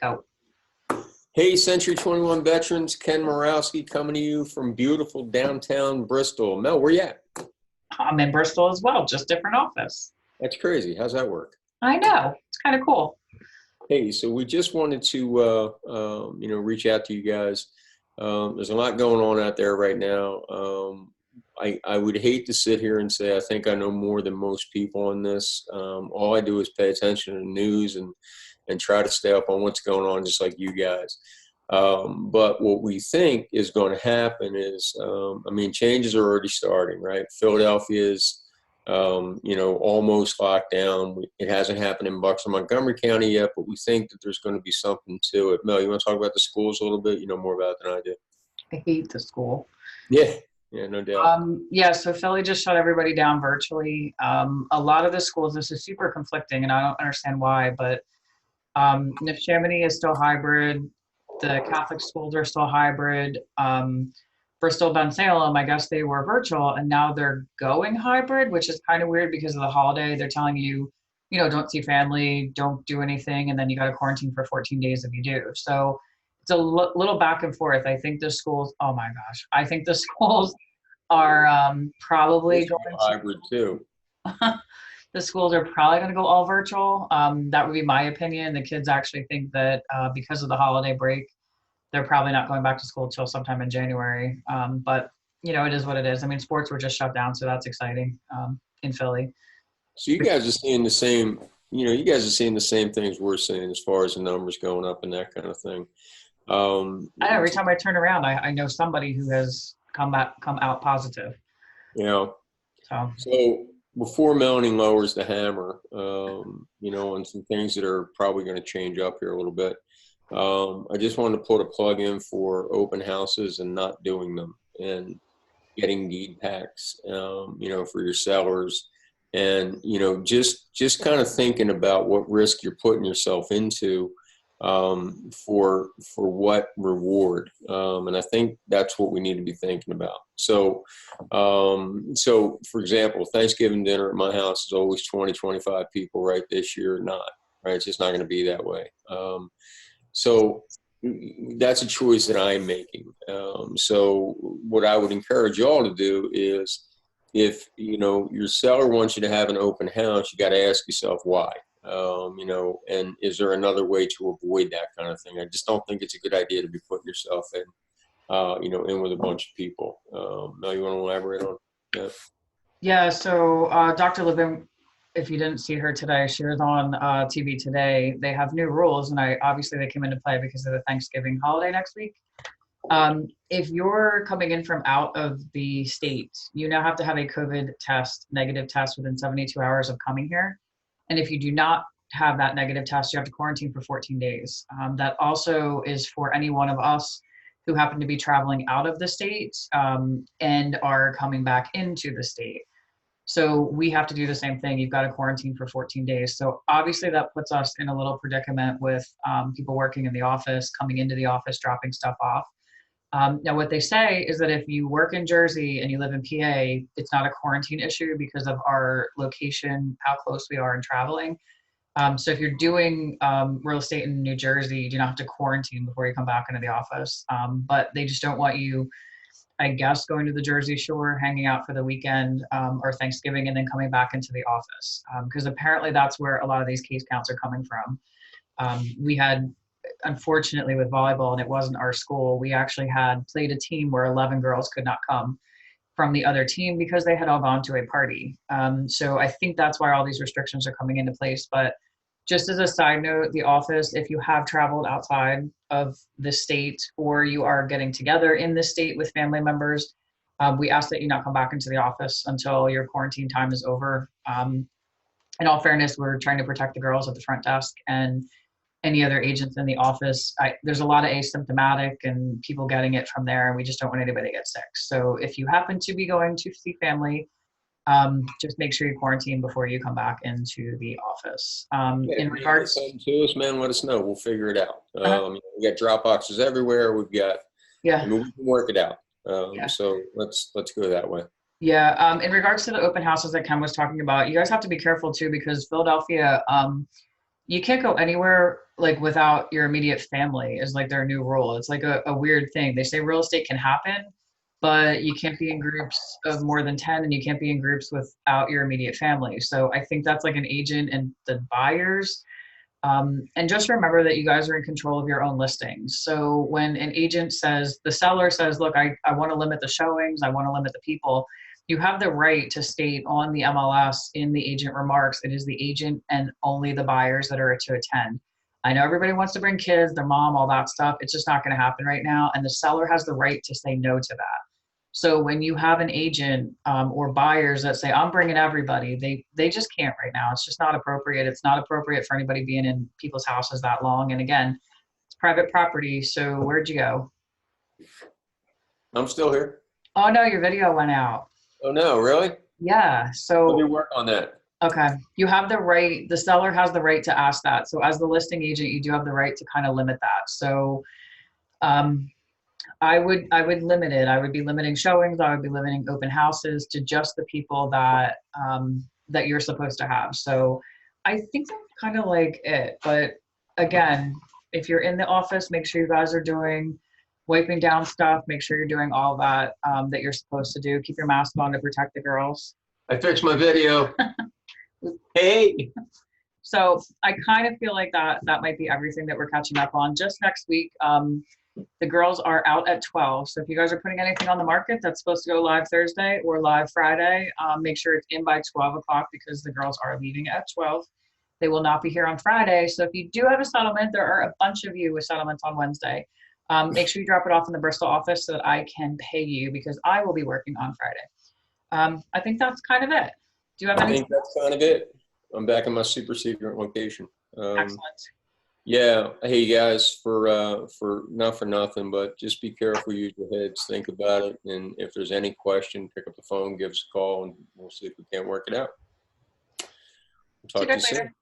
Go. Hey, Century 21 Veterans, Ken Morawski coming to you from beautiful downtown Bristol. Mel, where you at? I'm in Bristol as well, just different office. That's crazy. How's that work? I know. It's kind of cool. Hey, so we just wanted to, reach out to you guys. There's a lot going on out there right now. I would hate to sit here and say I think I know more than most people on this. All I do is pay attention to the news and try to stay up on what's going on, just like you guys. But what we think is going to happen is, changes are already starting, right? Philadelphia is, almost locked down. It hasn't happened in Bucks or Montgomery County yet, but we think that there's going to be something to it. Mel, you want to talk about the schools a little bit? You know more about it than I do. I hate the school. Yeah, yeah, no doubt. So Philly just shut everybody down virtually. A lot of the schools, this is super conflicting, and I don't understand why, but Neshaminy is still hybrid. The Catholic schools are still hybrid. Bristol, Bensalem, I guess they were virtual, and now they're going hybrid, which is kind of weird because of the holiday. They're telling you, don't see family, don't do anything, and then you got to quarantine for 14 days if you do. So it's a little back and forth. I think the schools, oh my gosh, I think the schools are probably going hybrid too. The schools are probably going to go all virtual. That would be my opinion. The kids actually think that because of the holiday break, they're probably not going back to school till sometime in January. But it is what it is. I mean, sports were just shut down, so that's exciting in Philly. So you guys are seeing the same, you guys are seeing the same things we're seeing as far as the numbers going up and that kind of thing. I know, every time I turn around, I know somebody who has come out positive. Yeah. So before Melanie lowers the hammer, on some things that are probably going to change up here a little bit, I just wanted to put a plug in for open houses and not doing them and getting deed packs, for your sellers. And, just kind of thinking about what risk you're putting yourself into for what reward. And I think that's what we need to be thinking about. So for example, Thanksgiving dinner at my house is always 20, 25 people, right? This year, not, right? It's just not going to be that way. So that's a choice that I'm making. So what I would encourage y'all to do is if, your seller wants you to have an open house, you got to ask yourself why. And is there another way to avoid that kind of thing? I just don't think it's a good idea to be putting yourself in with a bunch of people. Now you want to elaborate on that? Yeah, so Dr. Levin, if you didn't see her today, she was on TV today. They have new rules, and obviously they came into play because of the Thanksgiving holiday next week. If you're coming in from out of the state, you now have to have a COVID negative test within 72 hours of coming here. And if you do not have that negative test, you have to quarantine for 14 days. That also is for any one of us who happen to be traveling out of the state and are coming back into the state. So we have to do the same thing. You've got to quarantine for 14 days. So obviously that puts us in a little predicament with people working in the office, coming into the office, dropping stuff off. Now, what they say is that if you work in Jersey and you live in PA, it's not a quarantine issue because of our location, how close we are in traveling. So if you're doing real estate in New Jersey, you do not have to quarantine before you come back into the office. But they just don't want you, I guess, going to the Jersey Shore, hanging out for the weekend or Thanksgiving, and then coming back into the office. Because apparently that's where a lot of these case counts are coming from. We had, unfortunately, with volleyball, and it wasn't our school, we actually had played a team where 11 girls could not come from the other team because they had all gone to a party. So I think that's why all these restrictions are coming into place. But just as a side note, the office, if you have traveled outside of the state or you are getting together in the state with family members, we ask that you not come back into the office until your quarantine time is over. In all fairness, we're trying to protect the girls at the front desk and any other agents in the office. There's a lot of asymptomatic and people getting it from there, and we just don't want anybody to get sick. So if you happen to be going to see family, just make sure you quarantine before you come back into the office. In regards to us, man, let us know. We'll figure it out. We got drop boxes everywhere. We've got, we can work it out. So let's go that way. Yeah. In regards to the open houses that Ken was talking about, you guys have to be careful too, because Philadelphia, you can't go anywhere like without your immediate family is like their new rule. It's like a weird thing. They say real estate can happen, but you can't be in groups of more than 10 and you can't be in groups without your immediate family. So I think that's like an agent and the buyers. And just remember that you guys are in control of your own listings. So when an agent says, the seller says, look, I want to limit the showings, I want to limit the people, you have the right to state on the MLS in the agent remarks, it is the agent and only the buyers that are to attend. I know everybody wants to bring kids, their mom, all that stuff. It's just not going to happen right now. And the seller has the right to say no to that. So when you have an agent or buyers that say, I'm bringing everybody, they just can't right now. It's just not appropriate. It's not appropriate for anybody being in people's houses that long. And again, it's private property. So where'd you go? I'm still here. Oh no, your video went out. Oh no, really? Yeah. Let me So, work on that. okay. You have the right, the seller has the right to ask that. So as the listing agent, you do have the right to kind of limit that. So, um, I would limit it. I would be limiting showings. I would be limiting open houses to just the people that that you're supposed to have. So I think that's kind of like it. But again, if you're in the office, make sure you guys are doing wiping down stuff. Make sure you're doing all that that you're supposed to do. Keep your mask on to protect the girls. I fixed my video. Hey. So I kind of feel like that might be everything that we're catching up on. Just next week, the girls are out at 12. So if you guys are putting anything on the market that's supposed to go live Thursday or live Friday, make sure it's in by 12 o'clock because the girls are leaving at 12. They will not be here on Friday. So if you do have a settlement, there are a bunch of you with settlements on Wednesday. Make sure you drop it off in the Bristol office so that I can pay you because I will be working on Friday. I think that's kind of it. Do you have I anything? think that's kind of it. I'm back in my super secret location. Excellent. Yeah. Hey guys, for not for nothing, but just be careful, use your heads, think about it. And if there's any question, pick up the phone, give us a call and we'll see if we can't work it out. See you Talk to you guys soon. later.